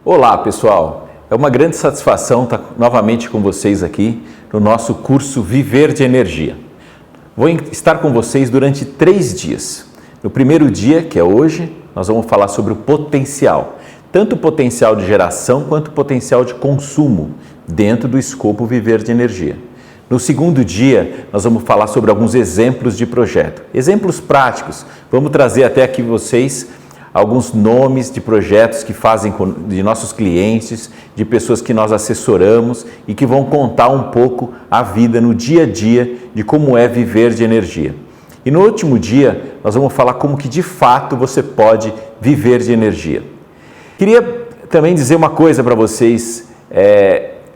Olá pessoal, é uma grande satisfação estar novamente com vocês aqui no nosso curso Viver de Energia. Vou estar com vocês durante 3 dias. No primeiro dia, que é hoje, nós vamos falar sobre o potencial, tanto o potencial de geração quanto o potencial de consumo dentro do escopo Viver de Energia. No segundo dia, nós vamos falar sobre alguns exemplos de projeto, exemplos práticos. Vamos trazer até aqui vocês alguns nomes de projetos que fazem de nossos clientes, de pessoas que nós assessoramos e que vão contar um pouco a vida no dia a dia de como é viver de energia. E no último dia, nós vamos falar como que de fato você pode viver de energia. Queria também dizer uma coisa para vocês,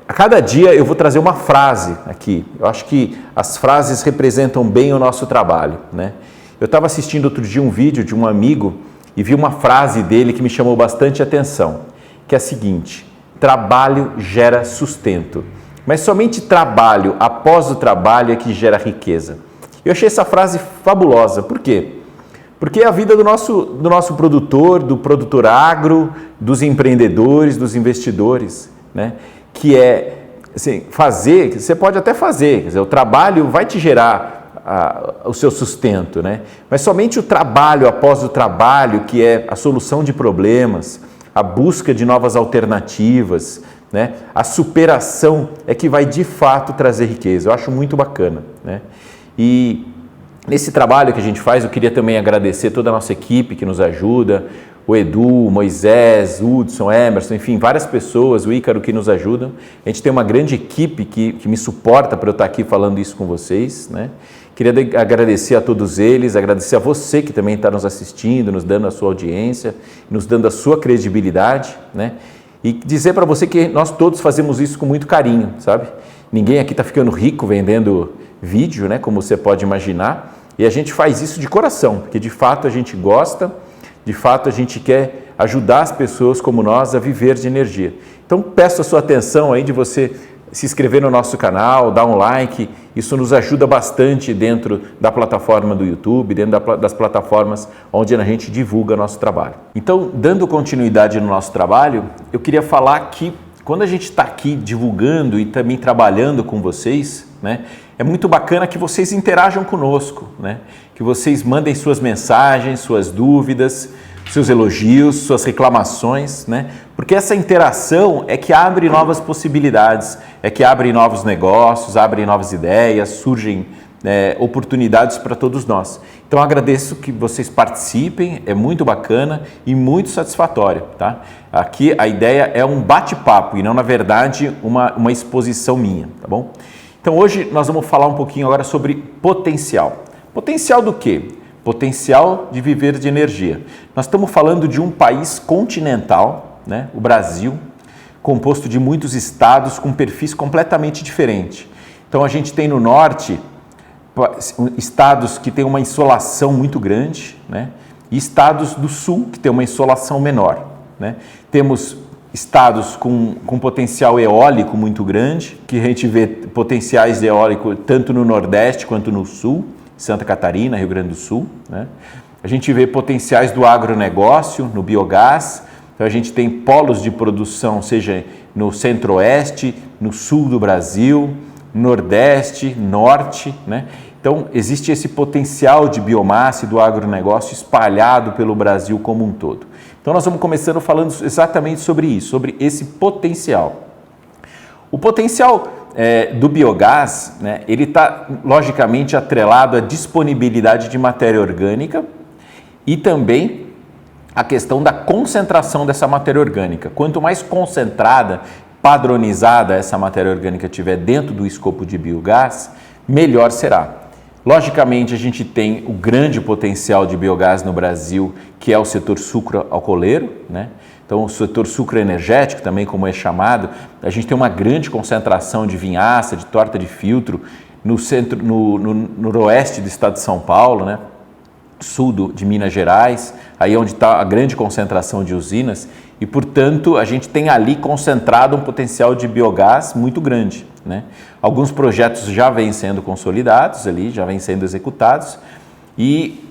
a cada dia eu vou trazer uma frase aqui. Eu acho que as frases representam bem o nosso trabalho, né? Eu estava assistindo outro dia um vídeo de um amigo e vi uma frase dele que me chamou bastante atenção, que é a seguinte: trabalho gera sustento, mas somente trabalho após o trabalho é que gera riqueza. Eu achei essa frase fabulosa. Por quê? Porque é a vida do nosso produtor, do produtor agro, dos empreendedores, dos investidores, né? Que é assim, fazer, você pode até fazer, quer dizer, o trabalho vai te gerar o seu sustento, né? Mas somente o trabalho após o trabalho, que é a solução de problemas, a busca de novas alternativas, né? A superação é que vai de fato trazer riqueza. Eu acho muito bacana, né? E nesse trabalho que a gente faz, eu queria também agradecer toda a nossa equipe que nos ajuda, o Edu, o Moisés, o Hudson, Emerson, enfim, várias pessoas, o Ícaro que nos ajudam. A gente tem uma grande equipe que me suporta para eu estar aqui falando isso com vocês, né? Queria agradecer a todos eles, agradecer a você que também está nos assistindo, nos dando a sua audiência, nos dando a sua credibilidade, né? E dizer para você que nós todos fazemos isso com muito carinho, sabe? Ninguém aqui está ficando rico vendendo vídeo, né? Como você pode imaginar, e a gente faz isso de coração, porque de fato a gente gosta. De fato, a gente quer ajudar as pessoas como nós a viver de energia. Então, peço a sua atenção aí de você se inscrever no nosso canal, dar um like. Isso nos ajuda bastante dentro da plataforma do YouTube, dentro das plataformas onde a gente divulga nosso trabalho. Então, dando continuidade no nosso trabalho, eu queria falar que quando a gente está aqui divulgando e também trabalhando com vocês, né, é muito bacana que vocês interajam conosco, né? Que vocês mandem suas mensagens, suas dúvidas, seus elogios, suas reclamações, né? Porque essa interação é que abre novas possibilidades, é que abre novos negócios, abre novas ideias, surgem oportunidades para todos nós. Então, agradeço que vocês participem, é muito bacana e muito satisfatório, tá? Aqui a ideia é um bate-papo e não, na verdade, uma exposição minha, tá bom? Então, hoje nós vamos falar um pouquinho agora sobre potencial. Potencial do quê? Potencial de viver de energia. Nós estamos falando de um país continental, né? O Brasil, composto de muitos estados com perfis completamente diferentes. Então, a gente tem no norte estados que têm uma insolação muito grande, né? E estados do sul que têm uma insolação menor, né? Temos estados com potencial eólico muito grande, que a gente vê potenciais eólicos tanto no Nordeste quanto no Sul, Santa Catarina, Rio Grande do Sul, né? A gente vê potenciais do agronegócio, no biogás. Então a gente tem polos de produção, seja no Centro-Oeste, no Sul do Brasil, Nordeste, Norte, né? Então existe esse potencial de biomassa e do agronegócio espalhado pelo Brasil como um todo. Então nós vamos começando falando exatamente sobre isso, sobre esse potencial. O potencial do biogás, né, ele está logicamente atrelado à disponibilidade de matéria orgânica e também a questão da concentração dessa matéria orgânica. Quanto mais concentrada, padronizada essa matéria orgânica tiver dentro do escopo de biogás, melhor será. Logicamente, a gente tem o grande potencial de biogás no Brasil, que é o setor sucroalcooleiro, né? Então, o setor sucroenergético, também como é chamado, a gente tem uma grande concentração de vinhaça, de torta de filtro no centro, no noroeste do estado de São Paulo, né? Sul de Minas Gerais, aí onde está a grande concentração de usinas e, portanto, a gente tem ali concentrado um potencial de biogás muito grande, né? Alguns projetos já vêm sendo consolidados ali, já vêm sendo executados e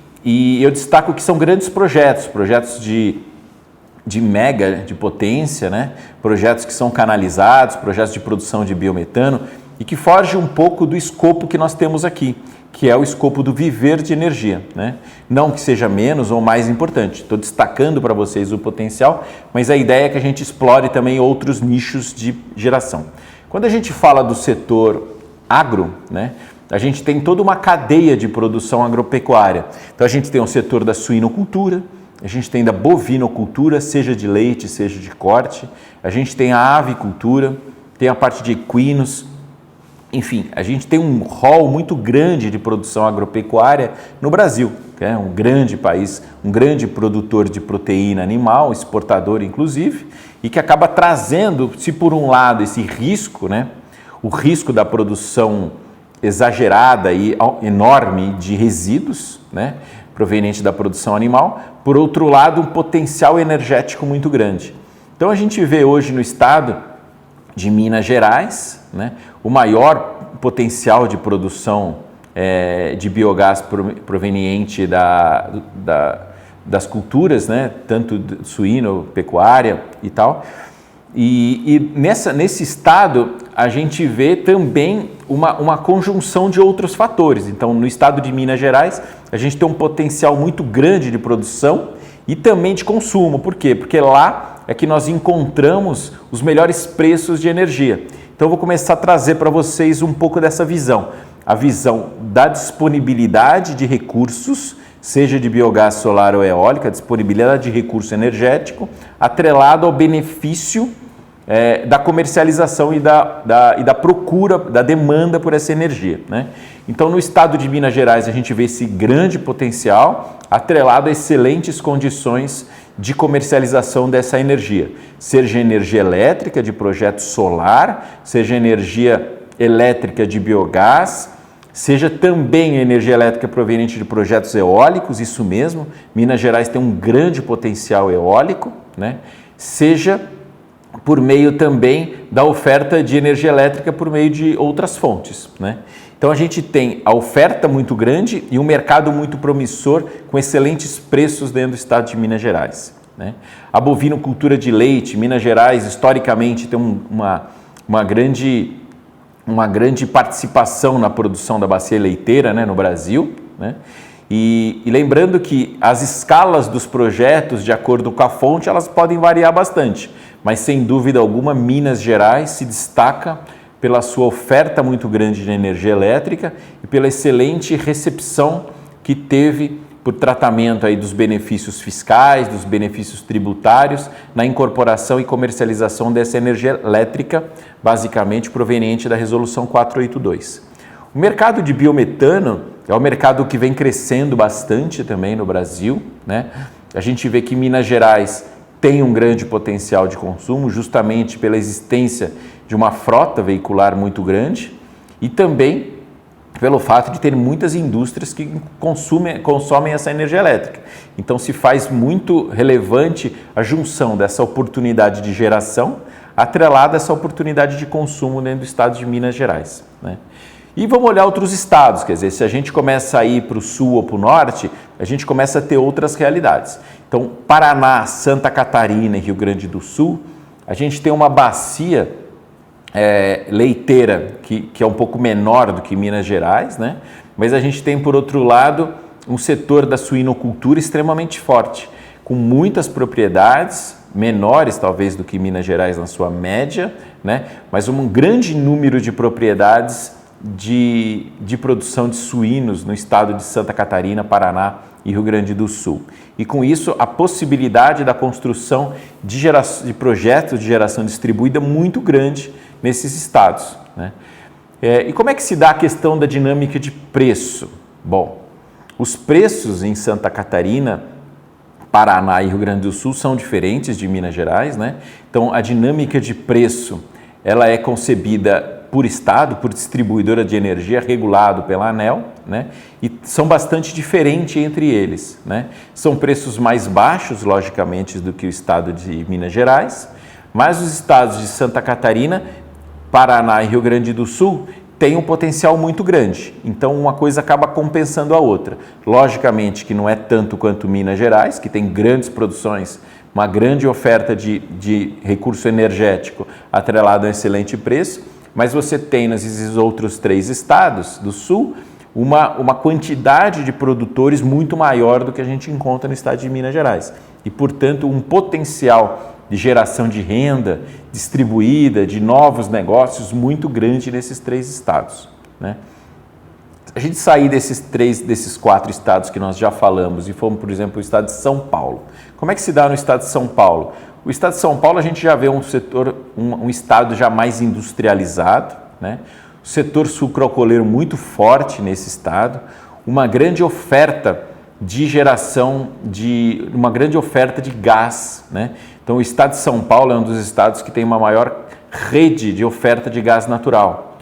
eu destaco que são grandes projetos de de mega de potência, né? Projetos que são canalizados, projetos de produção de biometano e que fogem um pouco do escopo que nós temos aqui, que é o escopo do viver de energia, né? Não que seja menos ou mais importante, estou destacando para vocês o potencial, mas a ideia é que a gente explore também outros nichos de geração. Quando a gente fala do setor agro, né? A gente tem toda uma cadeia de produção agropecuária. Então a gente tem o setor da suinocultura, a gente tem da bovinocultura, seja de leite, seja de corte, a gente tem a avicultura, tem a parte de equinos, enfim, a gente tem um rol muito grande de produção agropecuária no Brasil, que é um grande país, um grande produtor de proteína animal, exportador inclusive, e que acaba trazendo, se por um lado esse risco, né, o risco da produção exagerada e enorme de resíduos, né, proveniente da produção animal, por outro lado, um potencial energético muito grande. Então, a gente vê hoje no estado de Minas Gerais, né, o maior potencial de produção de biogás proveniente das culturas, né, tanto suíno, pecuária e tal. E nesse estado, a gente vê também uma conjunção de outros fatores. Então, no estado de Minas Gerais, a gente tem um potencial muito grande de produção e também de consumo. Por quê? Porque lá é que nós encontramos os melhores preços de energia. Então, eu vou começar a trazer para vocês um pouco dessa visão. A visão da disponibilidade de recursos, seja de biogás solar ou eólica, disponibilidade de recurso energético, atrelado ao benefício da comercialização e da procura, da demanda por essa energia, né? Então, no estado de Minas Gerais, a gente vê esse grande potencial atrelado a excelentes condições de comercialização dessa energia, seja energia elétrica de projeto solar, seja energia elétrica de biogás, seja também energia elétrica proveniente de projetos eólicos, isso mesmo, Minas Gerais tem um grande potencial eólico, né? Seja por meio também da oferta de energia elétrica por meio de outras fontes, né? Então a gente tem a oferta muito grande e um mercado muito promissor com excelentes preços dentro do estado de Minas Gerais, né? A bovinocultura de leite, Minas Gerais historicamente tem uma grande participação na produção da bacia leiteira, né, no Brasil, né? E lembrando que as escalas dos projetos, de acordo com a fonte, elas podem variar bastante, mas sem dúvida alguma Minas Gerais se destaca pela sua oferta muito grande de energia elétrica e pela excelente recepção que teve por tratamento aí dos benefícios fiscais, dos benefícios tributários, na incorporação e comercialização dessa energia elétrica, basicamente proveniente da Resolução 482. O mercado de biometano é um mercado que vem crescendo bastante também no Brasil, né? A gente vê que Minas Gerais tem um grande potencial de consumo, justamente pela existência de uma frota veicular muito grande e também pelo fato de ter muitas indústrias que consomem essa energia elétrica. Então, se faz muito relevante a junção dessa oportunidade de geração atrelada a essa oportunidade de consumo dentro do estado de Minas Gerais, né? E vamos olhar outros estados, quer dizer, se a gente começa a ir para o sul ou para o norte, a gente começa a ter outras realidades. Então, Paraná, Santa Catarina e Rio Grande do Sul, a gente tem uma bacia leiteira que é um pouco menor do que Minas Gerais, né? Mas a gente tem, por outro lado, um setor da suinocultura extremamente forte, com muitas propriedades, menores talvez do que Minas Gerais na sua média, né? Mas um grande número de propriedades de produção de suínos no estado de Santa Catarina, Paraná e Rio Grande do Sul. E com isso, a possibilidade da construção de projetos de geração distribuída muito grande nesses estados, né? E como é que se dá a questão da dinâmica de preço? Bom, os preços em Santa Catarina, Paraná e Rio Grande do Sul são diferentes de Minas Gerais, né? Então, a dinâmica de preço, ela é concebida por estado, por distribuidora de energia, regulado pela ANEEL, né? E são bastante diferentes entre eles, né? São preços mais baixos, logicamente, do que o estado de Minas Gerais, mas os estados de Santa Catarina, Paraná e Rio Grande do Sul têm um potencial muito grande. Então, uma coisa acaba compensando a outra. Logicamente que não é tanto quanto Minas Gerais, que tem grandes produções uma grande oferta de recurso energético atrelado a um excelente preço, mas você tem nesses outros 3 estados do sul uma quantidade de produtores muito maior do que a gente encontra no estado de Minas Gerais e, portanto, um potencial de geração de renda distribuída, de novos negócios muito grande nesses 3 estados, né? A gente sair desses 4 estados que nós já falamos e formos, por exemplo, o estado de São Paulo. Como é que se dá no estado de São Paulo? O estado de São Paulo a gente já vê um setor, um estado já mais industrializado, né? O setor sucroalcooleiro muito forte nesse estado, uma grande oferta de geração, uma grande oferta de gás, né? Então o estado de São Paulo é um dos estados que tem uma maior rede de oferta de gás natural.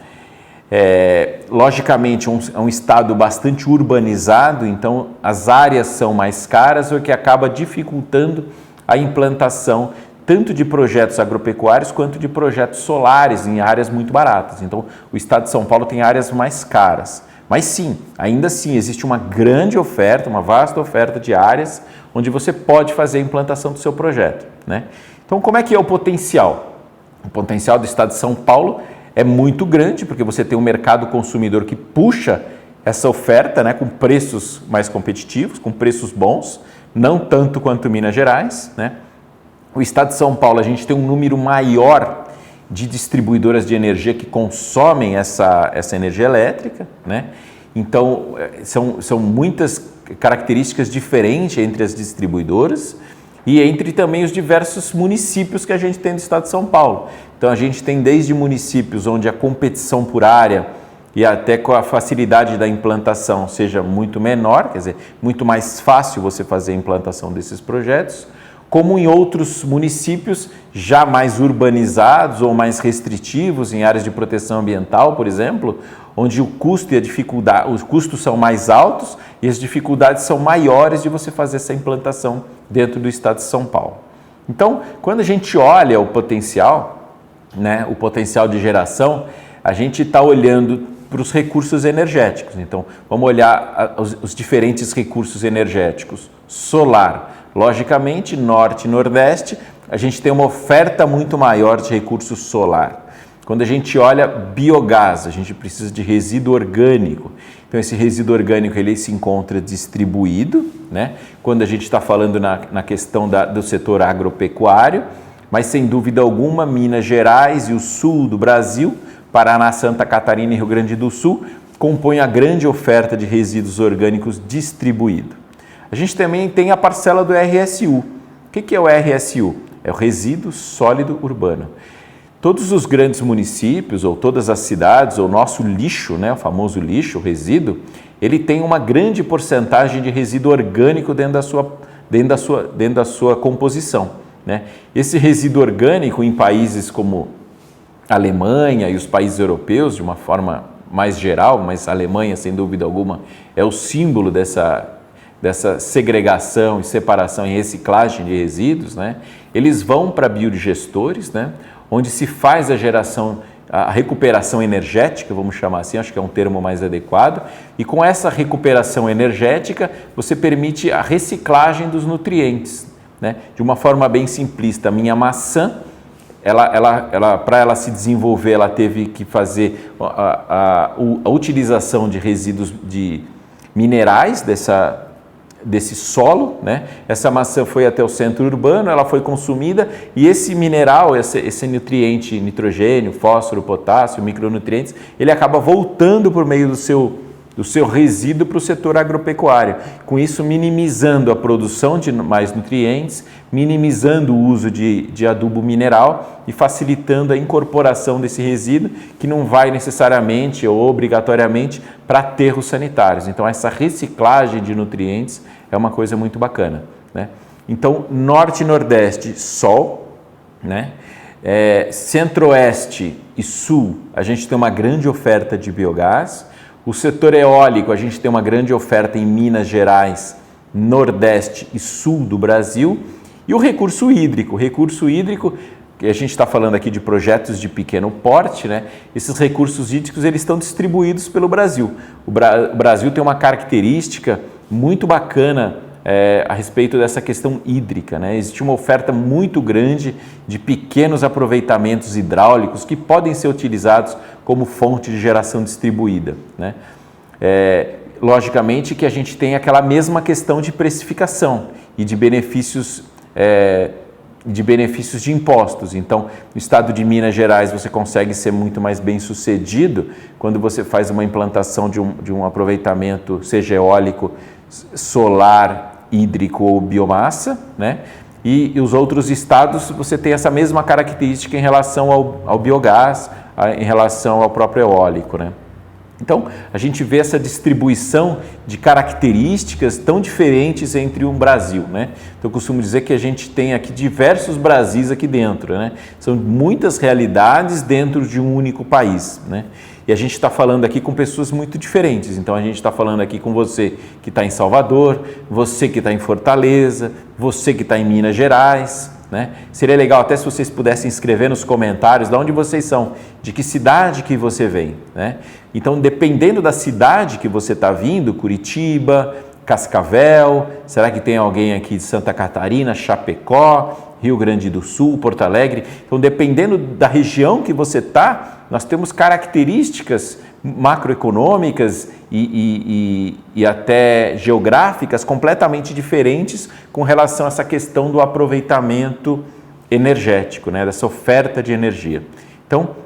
Logicamente, é um estado bastante urbanizado, então as áreas são mais caras, o que acaba dificultando a implantação tanto de projetos agropecuários quanto de projetos solares em áreas muito baratas. Então, o estado de São Paulo tem áreas mais caras. Mas sim, ainda assim, existe uma grande oferta, uma vasta oferta de áreas onde você pode fazer a implantação do seu projeto, né? Então, como é que é o potencial? O potencial do estado de São Paulo é muito grande, porque você tem um mercado consumidor que puxa essa oferta, né, com preços mais competitivos, com preços bons, não tanto quanto Minas Gerais, né? O estado de São Paulo, a gente tem um número maior de distribuidoras de energia que consomem essa energia elétrica, né? Então, são muitas características diferentes entre as distribuidoras e entre também os diversos municípios que a gente tem no estado de São Paulo. Então, a gente tem desde municípios onde a competição por área e até com a facilidade da implantação seja muito menor, quer dizer, muito mais fácil você fazer a implantação desses projetos, como em outros municípios já mais urbanizados ou mais restritivos, em áreas de proteção ambiental, por exemplo, onde o custo e a dificuldade, os custos são mais altos e as dificuldades são maiores de você fazer essa implantação dentro do estado de São Paulo. Então, quando a gente olha o potencial, né, o potencial de geração, a gente está olhando para os recursos energéticos. Então, vamos olhar os diferentes recursos energéticos. Solar, logicamente, norte e nordeste, a gente tem uma oferta muito maior de recurso solar. Quando a gente olha biogás, a gente precisa de resíduo orgânico. Então, esse resíduo orgânico ele se encontra distribuído, né? Quando a gente está falando na questão do setor agropecuário, mas sem dúvida alguma, Minas Gerais e o sul do Brasil, Paraná, Santa Catarina e Rio Grande do Sul, compõem a grande oferta de resíduos orgânicos distribuído. A gente também tem a parcela do RSU. O que é o RSU? É o resíduo sólido urbano. Todos os grandes municípios, ou todas as cidades, ou nosso lixo, né, o famoso lixo, o resíduo, ele tem uma grande porcentagem de resíduo orgânico dentro da sua composição, né? Esse resíduo orgânico em países como a Alemanha e os países europeus, de uma forma mais geral, mas a Alemanha, sem dúvida alguma, é o símbolo dessa segregação e separação e reciclagem de resíduos, né? Eles vão para biodigestores, né, onde se faz a geração, a recuperação energética, vamos chamar assim, acho que é um termo mais adequado, e com essa recuperação energética você permite a reciclagem dos nutrientes, né? De uma forma bem simplista, a minha maçã, para ela se desenvolver, ela teve que fazer a utilização de resíduos de minerais desse solo, né? Essa maçã foi até o centro urbano, ela foi consumida e esse mineral, esse nutriente, nitrogênio, fósforo, potássio, micronutrientes, ele acaba voltando por meio do seu resíduo para o setor agropecuário, com isso minimizando a produção de mais nutrientes, minimizando o uso de adubo mineral e facilitando a incorporação desse resíduo que não vai necessariamente ou obrigatoriamente para aterros sanitários. Então essa reciclagem de nutrientes é uma coisa muito bacana, né? Então norte e nordeste, sol, né? Centro-oeste e sul, a gente tem uma grande oferta de biogás. O setor eólico, a gente tem uma grande oferta em Minas Gerais, Nordeste e Sul do Brasil. E o recurso hídrico, que a gente está falando aqui de projetos de pequeno porte, né? Esses recursos hídricos eles estão distribuídos pelo Brasil. O Brasil tem uma característica muito bacana a respeito dessa questão hídrica, né? Existe uma oferta muito grande de pequenos aproveitamentos hidráulicos que podem ser utilizados como fonte de geração distribuída, né? Logicamente que a gente tem aquela mesma questão de precificação e de benefícios de impostos. Então, no estado de Minas Gerais, você consegue ser muito mais bem sucedido quando você faz uma implantação de um aproveitamento, seja eólico, solar, hídrico ou biomassa, né? E os outros estados você tem essa mesma característica em relação ao biogás, em relação ao próprio eólico, né? Então, a gente vê essa distribuição de características tão diferentes entre um Brasil, né? Então, eu costumo dizer que a gente tem aqui diversos Brasis aqui dentro, né? São muitas realidades dentro de um único país, né? E a gente está falando aqui com pessoas muito diferentes. Então, a gente está falando aqui com você que está em Salvador, você que está em Fortaleza, você que está em Minas Gerais, né? Seria legal até se vocês pudessem escrever nos comentários de onde vocês são, de que cidade que você vem, né? Então, dependendo da cidade que você está vindo, Curitiba, Cascavel, será que tem alguém aqui de Santa Catarina, Chapecó, Rio Grande do Sul, Porto Alegre? Então, dependendo da região que você está, nós temos características macroeconômicas e até geográficas completamente diferentes com relação a essa questão do aproveitamento energético, né? Dessa oferta de energia. Então,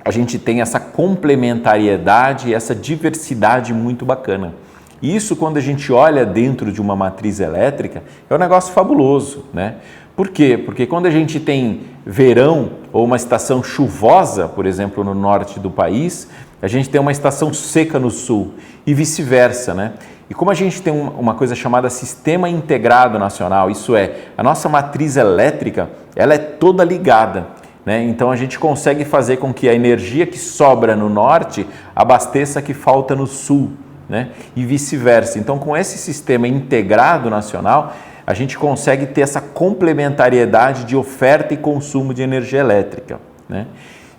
a gente tem essa complementariedade e essa diversidade muito bacana. E isso, quando a gente olha dentro de uma matriz elétrica, é um negócio fabuloso, né? Por quê? Porque quando a gente tem verão ou uma estação chuvosa, por exemplo, no norte do país, a gente tem uma estação seca no sul e vice-versa, né? E como a gente tem uma coisa chamada Sistema Integrado Nacional, isso é, a nossa matriz elétrica, ela é toda ligada, né? Então a gente consegue fazer com que a energia que sobra no norte abasteça a que falta no sul, né? E vice-versa. Então, com esse sistema integrado nacional, a gente consegue ter essa complementariedade de oferta e consumo de energia elétrica, né?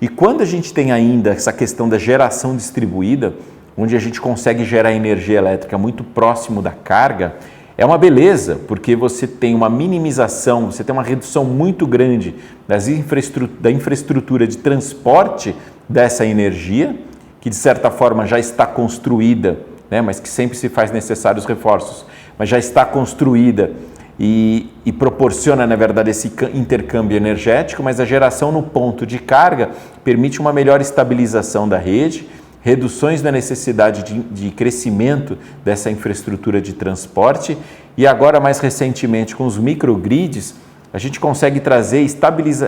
E quando a gente tem ainda essa questão da geração distribuída, onde a gente consegue gerar energia elétrica muito próximo da carga, é uma beleza, porque você tem uma minimização, você tem uma redução muito grande da infraestrutura de transporte dessa energia, que de certa forma já está construída, né, mas que sempre se faz necessários reforços, mas já está construída e proporciona, na verdade, esse intercâmbio energético, mas a geração no ponto de carga permite uma melhor estabilização da rede, reduções da necessidade de crescimento dessa infraestrutura de transporte e agora, mais recentemente, com os microgrids, a gente consegue trazer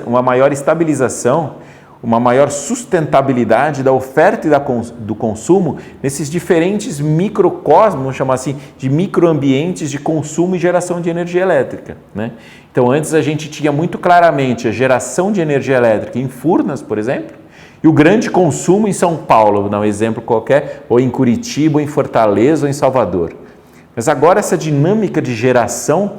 uma maior estabilização, uma maior sustentabilidade da oferta e do consumo nesses diferentes microcosmos, vamos chamar assim, de microambientes de consumo e geração de energia elétrica, né? Então, antes a gente tinha muito claramente a geração de energia elétrica em Furnas, por exemplo, e o grande consumo em São Paulo, vou dar um exemplo qualquer, ou em Curitiba, ou em Fortaleza, ou em Salvador. Mas agora essa dinâmica de geração,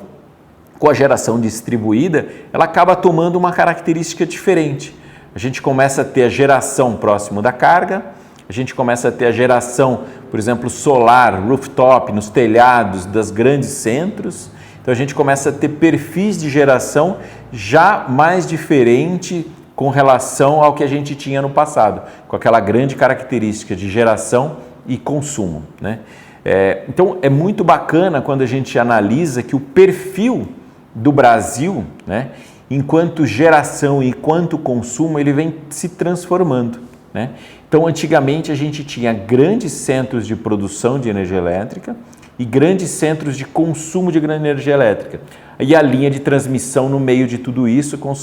com a geração distribuída, ela acaba tomando uma característica diferente. A gente começa a ter a geração próximo da carga, a gente começa a ter a geração, por exemplo, solar, rooftop, nos telhados das grandes centros. Então a gente começa a ter perfis de geração já mais diferente com relação ao que a gente tinha no passado, com aquela grande característica de geração e consumo, né? Então é muito bacana quando a gente analisa que o perfil do Brasil, né, enquanto geração e enquanto consumo, ele vem se transformando, né? Então, antigamente a gente tinha grandes centros de produção de energia elétrica e grandes centros de consumo de grande energia elétrica. E a linha de transmissão no meio de tudo isso com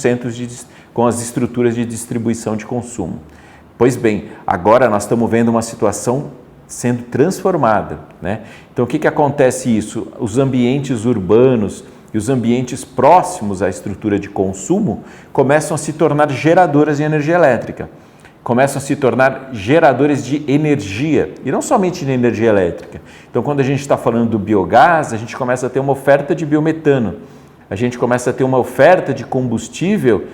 com as estruturas de distribuição de consumo. Pois bem, agora nós estamos vendo uma situação sendo transformada, né? Então, o que acontece isso? Os ambientes urbanos e os ambientes próximos à estrutura de consumo começam a se tornar geradoras de energia elétrica, começam a se tornar geradores de energia, e não somente de energia elétrica. Então, quando a gente está falando do biogás, a gente começa a ter uma oferta de biometano, a gente começa a ter uma oferta de combustível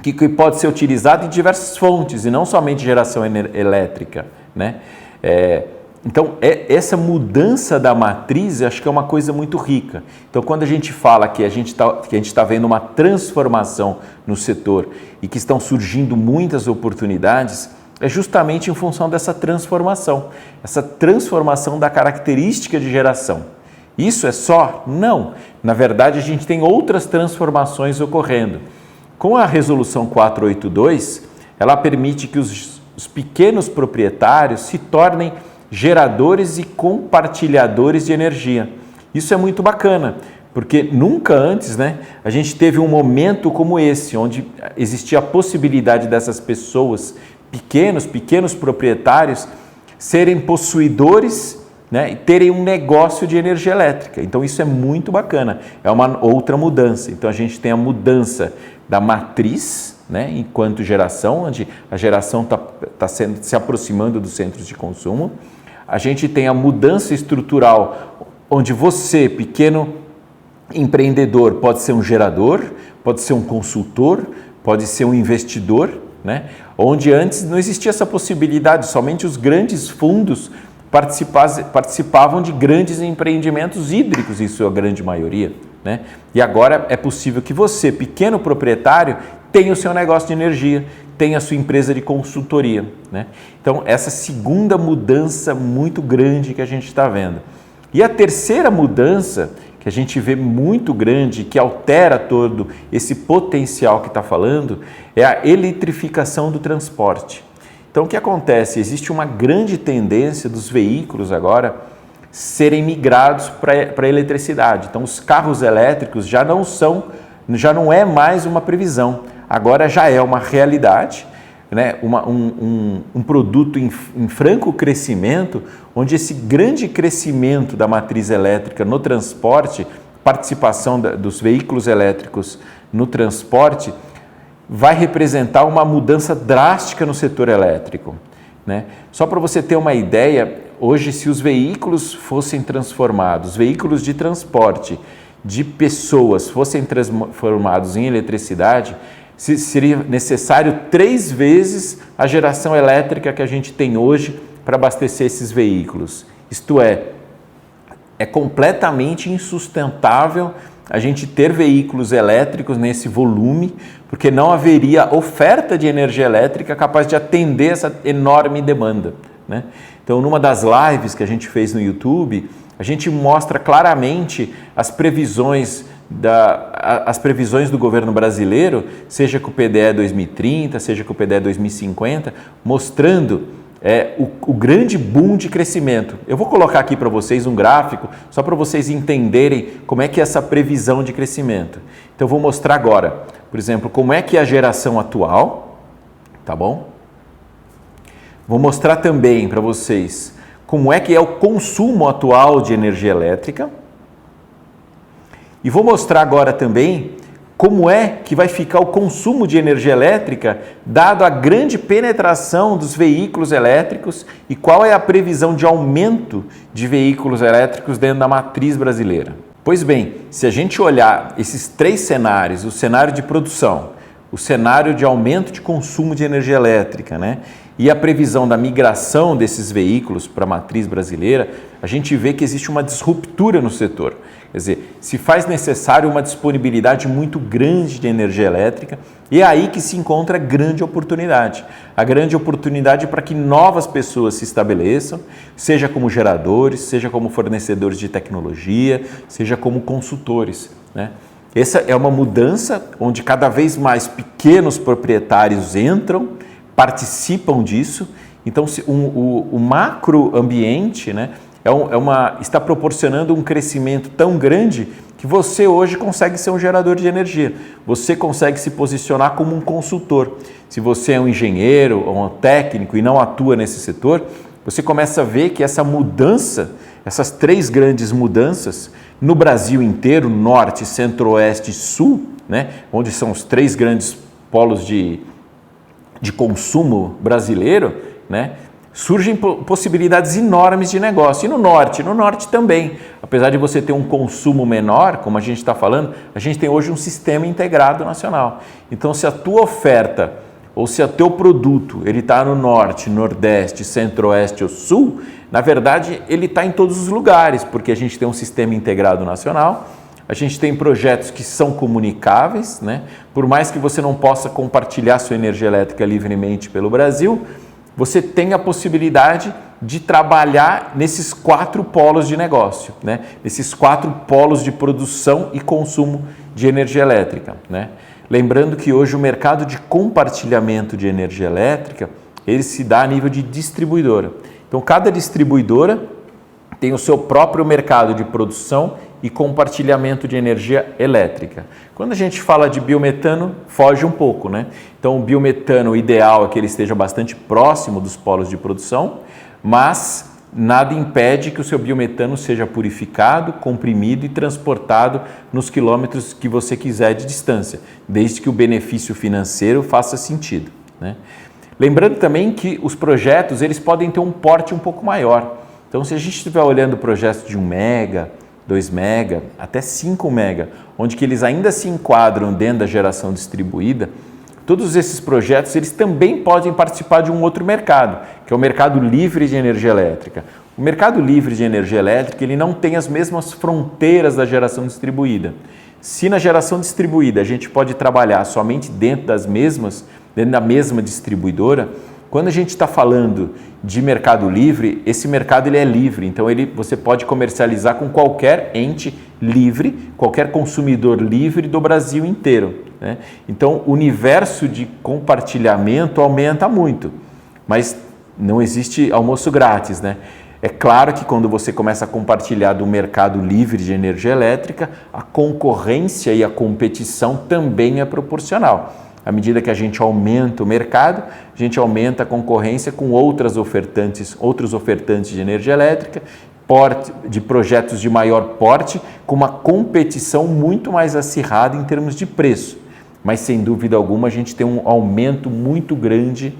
que pode ser utilizado em diversas fontes, e não somente geração elétrica, né? Então, essa mudança da matriz, eu acho que é uma coisa muito rica. Então, quando a gente fala que a gente está vendo uma transformação no setor e que estão surgindo muitas oportunidades, é justamente em função dessa transformação da característica de geração. Isso é só? Não. Na verdade, a gente tem outras transformações ocorrendo. Com a Resolução 482, ela permite que os pequenos proprietários se tornem geradores e compartilhadores de energia. Isso é muito bacana, porque nunca antes, a gente teve um momento como esse, onde existia a possibilidade dessas pessoas, pequenos proprietários, serem possuidores, e terem um negócio de energia elétrica. Então isso é muito bacana, é uma outra mudança. Então a gente tem a mudança da matriz, enquanto geração, onde a geração está se aproximando dos centros de consumo. A gente tem a mudança estrutural, onde você, pequeno empreendedor, pode ser um gerador, pode ser um consultor, pode ser um investidor, onde antes não existia essa possibilidade, somente os grandes fundos participavam de grandes empreendimentos hídricos, em sua grande maioria. E agora é possível que você, pequeno proprietário, tenha o seu negócio de energia, tenha a sua empresa de consultoria. Então, essa segunda mudança muito grande que a gente está vendo. E a terceira mudança, que a gente vê muito grande, que altera todo esse potencial que está falando, é a eletrificação do transporte. Então, o que acontece? Existe uma grande tendência dos veículos agora serem migrados para a eletricidade. Então, os carros elétricos já não é mais uma previsão, agora já é uma realidade, um produto em franco crescimento, onde esse grande crescimento da matriz elétrica no transporte, participação dos veículos elétricos no transporte, vai representar uma mudança drástica no setor elétrico. Só para você ter uma ideia, hoje, se os veículos fossem transformados, veículos de transporte de pessoas fossem transformados em eletricidade, seria necessário 3 vezes a geração elétrica que a gente tem hoje para abastecer esses veículos. Isto é completamente insustentável a gente ter veículos elétricos nesse volume, porque não haveria oferta de energia elétrica capaz de atender essa enorme demanda. Então, numa das lives que a gente fez no YouTube, a gente mostra claramente as previsões do governo brasileiro, seja com o PDE 2030, seja com o PDE 2050, mostrando o grande boom de crescimento. Eu vou colocar aqui para vocês um gráfico, só para vocês entenderem como é que é essa previsão de crescimento. Então, eu vou mostrar agora, por exemplo, como é que é a geração atual, tá bom? Vou mostrar também para vocês como é que é o consumo atual de energia elétrica. E vou mostrar agora também como é que vai ficar o consumo de energia elétrica, dado a grande penetração dos veículos elétricos e qual é a previsão de aumento de veículos elétricos dentro da matriz brasileira. Pois bem, se a gente olhar esses 3 cenários, o cenário de produção, o cenário de aumento de consumo de energia elétrica, e a previsão da migração desses veículos para a matriz brasileira, a gente vê que existe uma disruptura no setor. Quer dizer, se faz necessário uma disponibilidade muito grande de energia elétrica e é aí que se encontra a grande oportunidade. A grande oportunidade para que novas pessoas se estabeleçam, seja como geradores, seja como fornecedores de tecnologia, seja como consultores. Essa é uma mudança onde cada vez mais pequenos proprietários entram, participam disso. Então, o macroambiente, está proporcionando um crescimento tão grande que você hoje consegue ser um gerador de energia. Você consegue se posicionar como um consultor. Se você é um engenheiro ou um técnico e não atua nesse setor, você começa a ver que essa mudança, essas 3 grandes mudanças no Brasil inteiro, norte, centro-oeste e sul, onde são os 3 grandes polos de consumo brasileiro, surgem possibilidades enormes de negócio. E no norte também. Apesar de você ter um consumo menor, como a gente está falando, a gente tem hoje um sistema integrado nacional. Então, se a tua oferta ou se o teu produto ele está no norte, nordeste, centro-oeste ou sul, na verdade ele está em todos os lugares, porque a gente tem um sistema integrado nacional, a gente tem projetos que são comunicáveis, né? Por mais que você não possa compartilhar sua energia elétrica livremente pelo Brasil, você tem a possibilidade de trabalhar nesses 4 polos de negócio, né? Nesses 4 polos de produção e consumo de energia elétrica, né? Lembrando que hoje o mercado de compartilhamento de energia elétrica, ele se dá a nível de distribuidora. Então, cada distribuidora tem o seu próprio mercado de produção e compartilhamento de energia elétrica. Quando a gente fala de biometano, foge um pouco, né? Então, o biometano, o ideal é que ele esteja bastante próximo dos polos de produção, mas nada impede que o seu biometano seja purificado, comprimido e transportado nos quilômetros que você quiser de distância, desde que o benefício financeiro faça sentido, né? Lembrando também que os projetos eles podem ter um porte um pouco maior. Então, se a gente estiver olhando projetos de 1 mega, 2 mega, até 5 mega, onde que eles ainda se enquadram dentro da geração distribuída, todos esses projetos eles também podem participar de um outro mercado, que é o mercado livre de energia elétrica. O mercado livre de energia elétrica ele não tem as mesmas fronteiras da geração distribuída. Se na geração distribuída a gente pode trabalhar somente dentro da mesma distribuidora, quando a gente está falando de mercado livre, esse mercado ele é livre, então você pode comercializar com qualquer ente livre, qualquer consumidor livre do Brasil inteiro, né? Então, o universo de compartilhamento aumenta muito, mas não existe almoço grátis, né? É claro que quando você começa a compartilhar do mercado livre de energia elétrica, a concorrência e a competição também é proporcional. À medida que a gente aumenta o mercado, a gente aumenta a concorrência com outros ofertantes de energia elétrica, de projetos de maior porte, com uma competição muito mais acirrada em termos de preço. Mas, sem dúvida alguma, a gente tem um aumento muito grande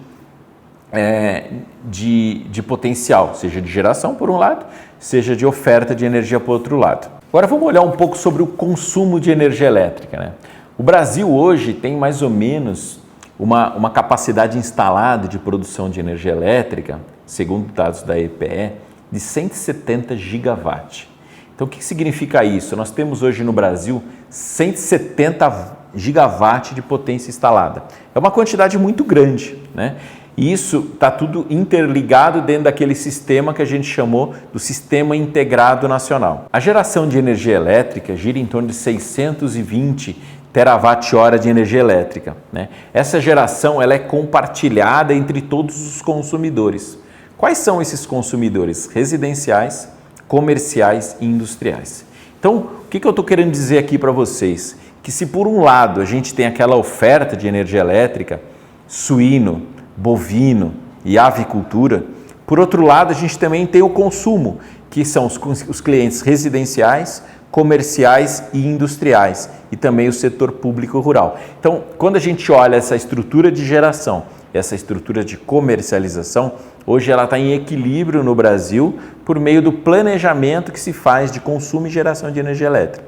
de potencial, seja de geração por um lado, seja de oferta de energia por outro lado. Agora vamos olhar um pouco sobre o consumo de energia elétrica, né? O Brasil hoje tem mais ou menos uma capacidade instalada de produção de energia elétrica, segundo dados da EPE, de 170 gigawatts. Então, o que significa isso? Nós temos hoje no Brasil 170 gigawatts de potência instalada. É uma quantidade muito grande, né? E isso está tudo interligado dentro daquele sistema que a gente chamou do Sistema Integrado Nacional. A geração de energia elétrica gira em torno de 620 terawatt-hora de energia elétrica, né? Essa geração ela é compartilhada entre todos os consumidores. Quais são esses consumidores? Residenciais, comerciais e industriais. Então, o que eu estou querendo dizer aqui para vocês? Que se por um lado a gente tem aquela oferta de energia elétrica, suíno, bovino e avicultura, por outro lado a gente também tem o consumo, que são os clientes residenciais, comerciais e industriais, e também o setor público rural. Então, quando a gente olha essa estrutura de geração, essa estrutura de comercialização, hoje ela está em equilíbrio no Brasil por meio do planejamento que se faz de consumo e geração de energia elétrica.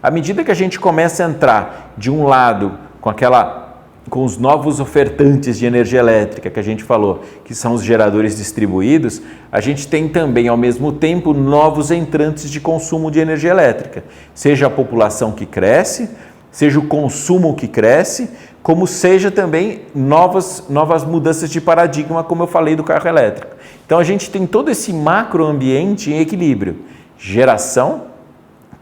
À medida que a gente começa a entrar de um lado com os novos ofertantes de energia elétrica que a gente falou, que são os geradores distribuídos, a gente tem também, ao mesmo tempo, novos entrantes de consumo de energia elétrica. Seja a população que cresce, seja o consumo que cresce, como seja também novas mudanças de paradigma, como eu falei do carro elétrico. Então, a gente tem todo esse macroambiente em equilíbrio. Geração,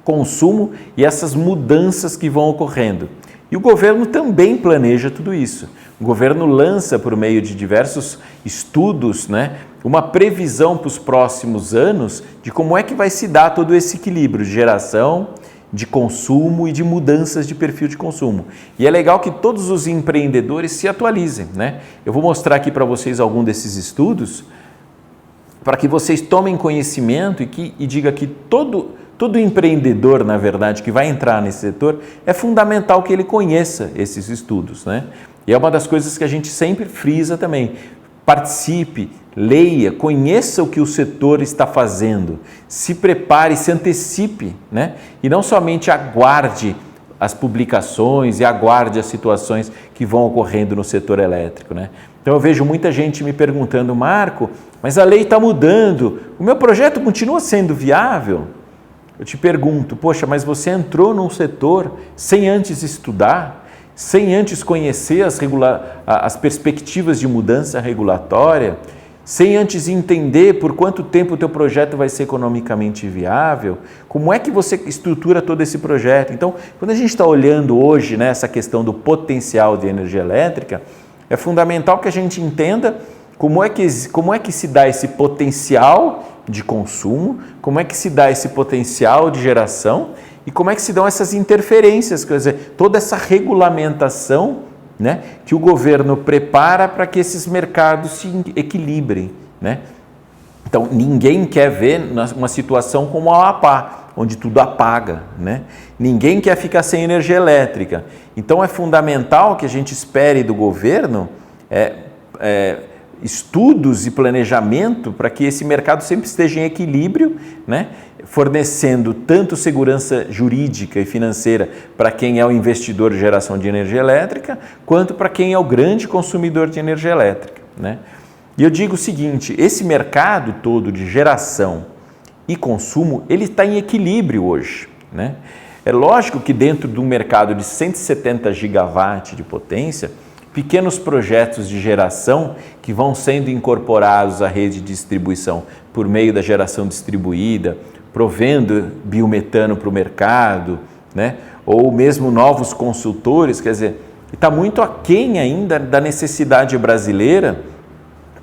consumo e essas mudanças que vão ocorrendo. E o governo também planeja tudo isso. O governo lança, por meio de diversos estudos, né, uma previsão para os próximos anos de como é que vai se dar todo esse equilíbrio de geração, de consumo e de mudanças de perfil de consumo. E é legal que todos os empreendedores se atualizem, né? Eu vou mostrar aqui para vocês algum desses estudos para que vocês tomem conhecimento e diga que todo empreendedor, na verdade, que vai entrar nesse setor, é fundamental que ele conheça esses estudos, né? E é uma das coisas que a gente sempre frisa também. Participe, leia, conheça o que o setor está fazendo, se prepare, se antecipe, né? E não somente aguarde as publicações e aguarde as situações que vão ocorrendo no setor elétrico, né? Então eu vejo muita gente me perguntando, Marco, mas a lei está mudando, o meu projeto continua sendo viável? Eu te pergunto, poxa, mas você entrou num setor sem antes estudar, sem antes conhecer as perspectivas de mudança regulatória, sem antes entender por quanto tempo o teu projeto vai ser economicamente viável, como é que você estrutura todo esse projeto? Então, quando a gente está olhando hoje, né, essa questão do potencial de energia elétrica, é fundamental que a gente entenda como é que se dá esse potencial de consumo, como é que se dá esse potencial de geração e como é que se dão essas interferências, quer dizer, toda essa regulamentação, né, que o governo prepara para que esses mercados se equilibrem, né? Então, ninguém quer ver uma situação como a Amapá, onde tudo apaga, né? Ninguém quer ficar sem energia elétrica. Então, é fundamental que a gente espere do governo estudos e planejamento para que esse mercado sempre esteja em equilíbrio, né? Fornecendo tanto segurança jurídica e financeira para quem é o investidor de geração de energia elétrica, quanto para quem é o grande consumidor de energia elétrica, né? E eu digo o seguinte, esse mercado todo de geração e consumo, ele está em equilíbrio hoje, né? É lógico que dentro de um mercado de 170 gigawatts de potência, pequenos projetos de geração que vão sendo incorporados à rede de distribuição por meio da geração distribuída, provendo biometano para o mercado, né? Ou mesmo novos consultores, quer dizer, está muito aquém ainda da necessidade brasileira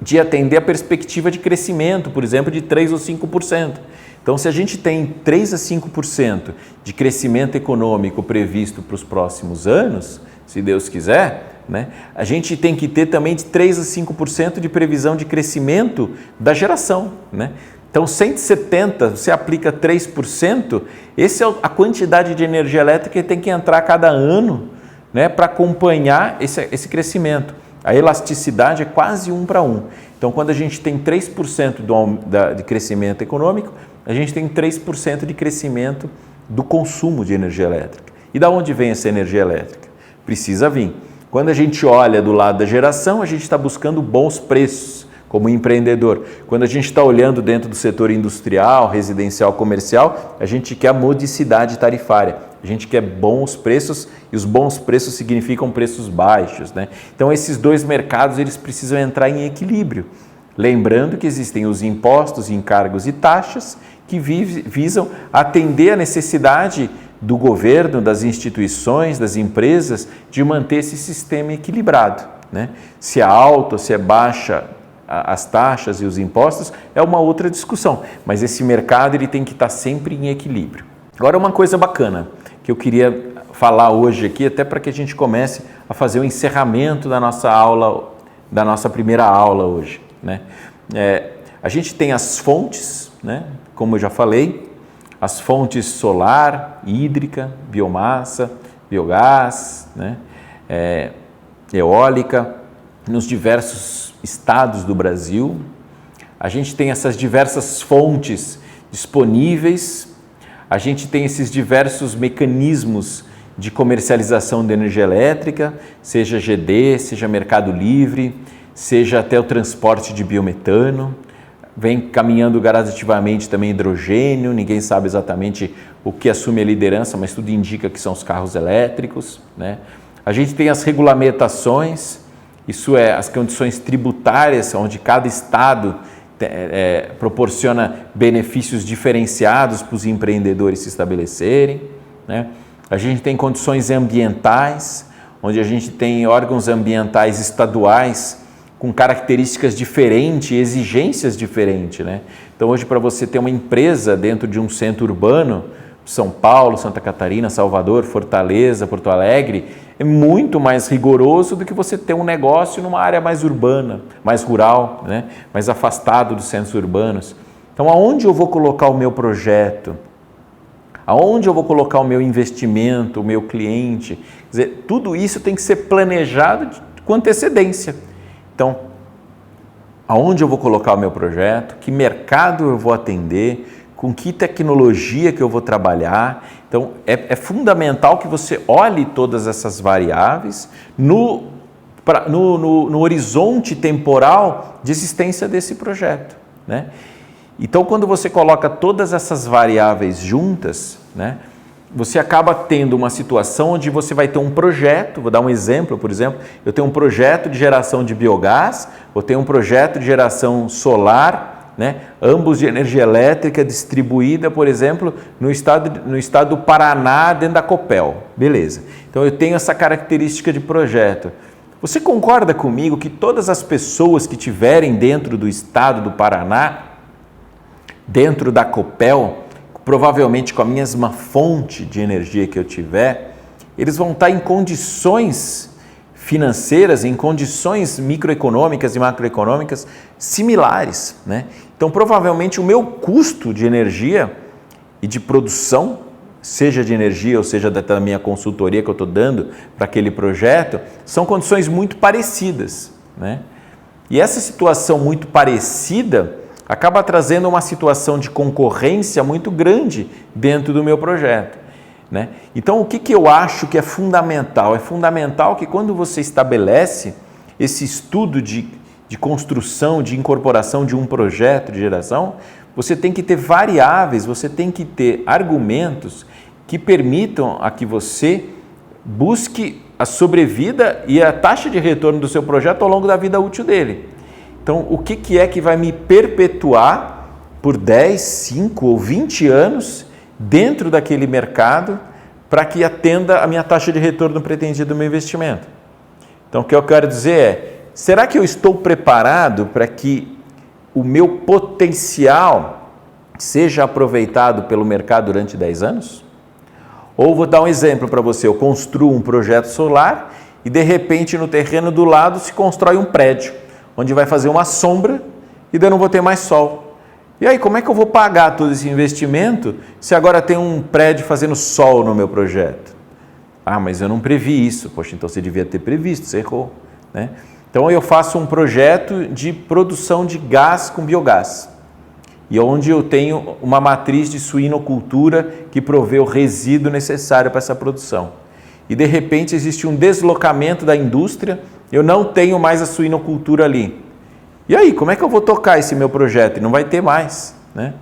de atender a perspectiva de crescimento, por exemplo, de 3 ou 5%. Então, se a gente tem 3 a 5% de crescimento econômico previsto para os próximos anos, se Deus quiser, né, a gente tem que ter também de 3 a 5% de previsão de crescimento da geração, né? Então, 170, você aplica 3%, essa é a quantidade de energia elétrica que tem que entrar cada ano, né, para acompanhar esse crescimento. A elasticidade é quase 1 para 1. Então, quando a gente tem 3% de crescimento econômico, a gente tem 3% de crescimento do consumo de energia elétrica. E da onde vem essa energia elétrica? Precisa vir. Quando a gente olha do lado da geração, a gente está buscando bons preços como empreendedor. Quando a gente está olhando dentro do setor industrial, residencial, comercial, a gente quer a modicidade tarifária. A gente quer bons preços e os bons preços significam preços baixos, né? Então, esses dois mercados eles precisam entrar em equilíbrio. Lembrando que existem os impostos, encargos e taxas que visam atender a necessidade do governo, das instituições, das empresas, de manter esse sistema equilibrado, né? Se é alto, se é baixa as taxas e os impostos, é uma outra discussão, mas esse mercado ele tem que estar sempre em equilíbrio. Agora, uma coisa bacana que eu queria falar hoje aqui, até para que a gente comece a fazer o encerramento da nossa aula, da nossa primeira aula hoje, né? A gente tem as fontes, né? Como eu já falei, as fontes solar, hídrica, biomassa, biogás, né? Eólica, nos diversos estados do Brasil. A gente tem essas diversas fontes disponíveis, a gente tem esses diversos mecanismos de comercialização de energia elétrica, seja GD, seja Mercado Livre, seja até o transporte de biometano, vem caminhando gradativamente também hidrogênio, ninguém sabe exatamente o que assume a liderança, mas tudo indica que são os carros elétricos, né? A gente tem as regulamentações, isso é, as condições tributárias, onde cada estado proporciona benefícios diferenciados para os empreendedores se estabelecerem, né? A gente tem condições ambientais, onde a gente tem órgãos ambientais estaduais com características diferentes, exigências diferentes, né? Então, hoje, para você ter uma empresa dentro de um centro urbano, São Paulo, Santa Catarina, Salvador, Fortaleza, Porto Alegre, é muito mais rigoroso do que você ter um negócio numa área mais urbana, mais rural, né? Mais afastado dos centros urbanos. Então, aonde eu vou colocar o meu projeto? Aonde eu vou colocar o meu investimento, o meu cliente? Quer dizer, tudo isso tem que ser planejado com antecedência. Então, aonde eu vou colocar o meu projeto? Que mercado eu vou atender? com que tecnologia que eu vou trabalhar. Então, é fundamental que você olhe todas essas variáveis no horizonte temporal de existência desse projeto, né? Então, quando você coloca todas essas variáveis juntas, né, você acaba tendo uma situação onde você vai ter um projeto, vou dar um exemplo, por exemplo, eu tenho um projeto de geração de biogás, eu tenho um projeto de geração solar, né, ambos de energia elétrica distribuída, por exemplo, no estado do Paraná, dentro da Copel. Beleza. Então, eu tenho essa característica de projeto. Você concorda comigo que todas as pessoas que estiverem dentro do estado do Paraná, dentro da Copel, provavelmente com a mesma fonte de energia que eu tiver, eles vão estar em condições financeiras, em condições microeconômicas e macroeconômicas similares, né? Então, provavelmente o meu custo de energia e de produção, seja de energia ou seja da minha consultoria que eu estou dando para aquele projeto, são condições muito parecidas, né? E essa situação muito parecida acaba trazendo uma situação de concorrência muito grande dentro do meu projeto, né? Então, o que eu acho que é fundamental? É fundamental que quando você estabelece esse estudo de construção, de incorporação de um projeto de geração, você tem que ter variáveis, você tem que ter argumentos que permitam a que você busque a sobrevida e a taxa de retorno do seu projeto ao longo da vida útil dele. Então, o que é que vai me perpetuar por 10, 5 ou 20 anos dentro daquele mercado para que atenda a minha taxa de retorno pretendida do meu investimento? Então, o que eu quero dizer é, será que eu estou preparado para que o meu potencial seja aproveitado pelo mercado durante 10 anos? Ou vou dar um exemplo para você, eu construo um projeto solar e de repente no terreno do lado se constrói um prédio, onde vai fazer uma sombra e daí eu não vou ter mais sol. E aí, como é que eu vou pagar todo esse investimento se agora tem um prédio fazendo sol no meu projeto? Ah, mas eu não previ isso. Poxa, então você devia ter previsto, você errou, né? Então eu faço um projeto de produção de gás com biogás, e onde eu tenho uma matriz de suinocultura que provê o resíduo necessário para essa produção. E de repente existe um deslocamento da indústria, eu não tenho mais a suinocultura ali. E aí, como é que eu vou tocar esse meu projeto? E não vai ter mais, né?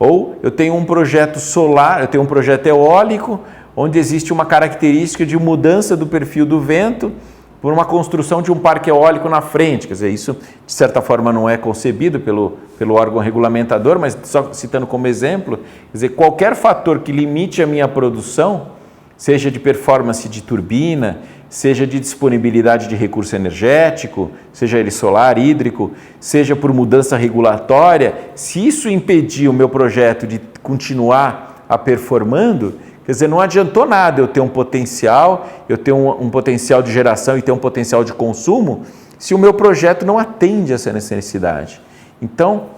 Ou eu tenho um projeto solar, eu tenho um projeto eólico, onde existe uma característica de mudança do perfil do vento por uma construção de um parque eólico na frente. Quer dizer, isso de certa forma não é concebido pelo órgão regulamentador, mas só citando como exemplo, quer dizer, qualquer fator que limite a minha produção, seja de performance de turbina, seja de disponibilidade de recurso energético, seja ele solar, hídrico, seja por mudança regulatória, se isso impedir o meu projeto de continuar performando, quer dizer, não adiantou nada eu ter um potencial, eu ter um potencial de geração e ter um potencial de consumo, se o meu projeto não atende essa necessidade. Então,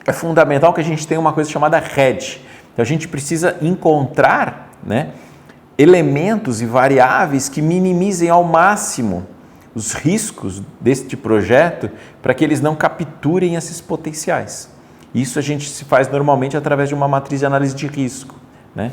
é fundamental que a gente tenha uma coisa chamada hedge. Então, a gente precisa encontrar, né, elementos e variáveis que minimizem ao máximo os riscos deste projeto para que eles não capturem esses potenciais. Isso a gente se faz normalmente através de uma matriz de análise de risco, né?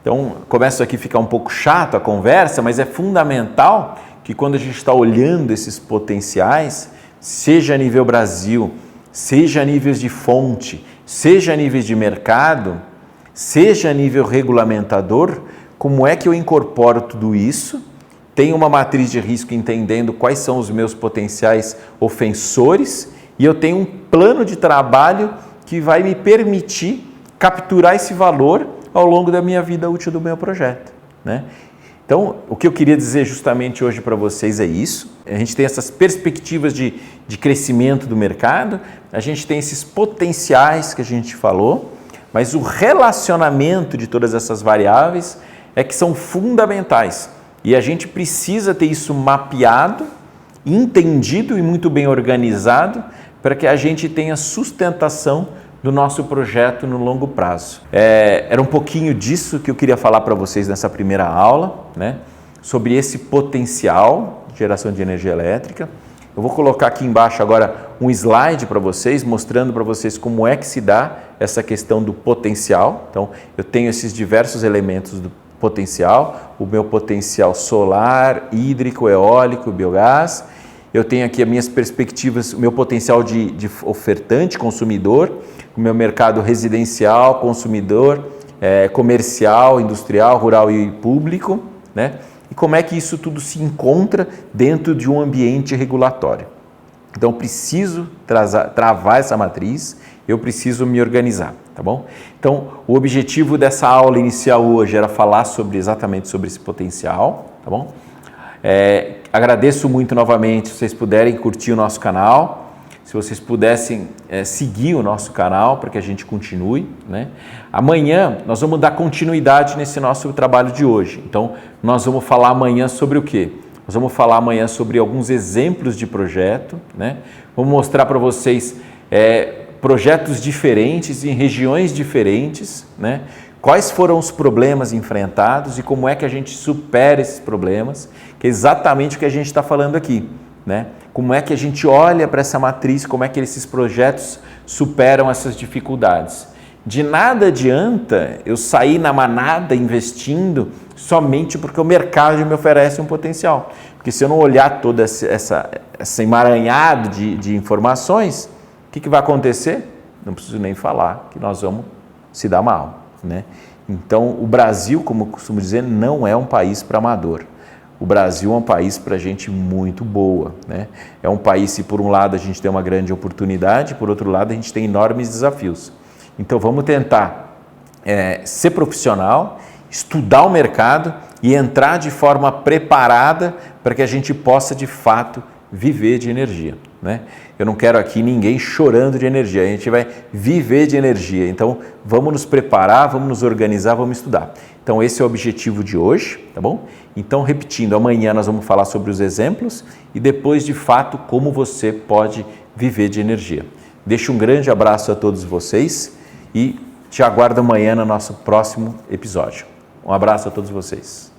Então, começa aqui a ficar um pouco chato a conversa, mas é fundamental que quando a gente está olhando esses potenciais, seja a nível Brasil, seja a níveis de fonte, seja a níveis de mercado, seja a nível regulamentador, como é que eu incorporo tudo isso? Tenho uma matriz de risco entendendo quais são os meus potenciais ofensores e eu tenho um plano de trabalho que vai me permitir capturar esse valor ao longo da minha vida útil do meu projeto, né? Então, o que eu queria dizer justamente hoje para vocês é isso. A gente tem essas perspectivas de crescimento do mercado, a gente tem esses potenciais que a gente falou, mas o relacionamento de todas essas variáveis é que são fundamentais e a gente precisa ter isso mapeado, entendido e muito bem organizado para que a gente tenha sustentação do nosso projeto no longo prazo. Era um pouquinho disso que eu queria falar para vocês nessa primeira aula, né? Sobre esse potencial de geração de energia elétrica. Eu vou colocar aqui embaixo agora um slide para vocês, mostrando para vocês como é que se dá essa questão do potencial. Então, eu tenho esses diversos elementos do potencial, o meu potencial solar, hídrico, eólico, biogás. Eu tenho aqui as minhas perspectivas, o meu potencial de ofertante, consumidor, o meu mercado residencial, consumidor, comercial, industrial, rural e público, né? E como é que isso tudo se encontra dentro de um ambiente regulatório. Então, eu preciso travar essa matriz, eu preciso me organizar, tá bom? Então, o objetivo dessa aula inicial hoje era falar exatamente sobre esse potencial, tá bom? Agradeço muito novamente se vocês puderem curtir o nosso canal, se vocês pudessem seguir o nosso canal para que a gente continue, né? Amanhã nós vamos dar continuidade nesse nosso trabalho de hoje. Então, nós vamos falar amanhã sobre o quê? Nós vamos falar amanhã sobre alguns exemplos de projeto, né? Vamos mostrar para vocês projetos diferentes em regiões diferentes, né? Quais foram os problemas enfrentados e como é que a gente supera esses problemas, que é exatamente o que a gente está falando aqui, né? Como é que a gente olha para essa matriz, como é que esses projetos superam essas dificuldades. De nada adianta eu sair na manada investindo somente porque o mercado me oferece um potencial. Porque se eu não olhar todo esse emaranhado de informações, o que vai acontecer? Não preciso nem falar que nós vamos se dar mal, né? Então, o Brasil, como eu costumo dizer, não é um país para amador. O Brasil é um país para gente muito boa, né? É um país que, por um lado, a gente tem uma grande oportunidade, por outro lado, a gente tem enormes desafios. Então, vamos tentar ser profissional, estudar o mercado e entrar de forma preparada para que a gente possa, de fato, viver de energia, né? Eu não quero aqui ninguém chorando de energia, a gente vai viver de energia. Então, vamos nos preparar, vamos nos organizar, vamos estudar. Então, esse é o objetivo de hoje, tá bom? Então, repetindo, amanhã nós vamos falar sobre os exemplos e depois, de fato, como você pode viver de energia. Deixo um grande abraço a todos vocês e te aguardo amanhã no nosso próximo episódio. Um abraço a todos vocês.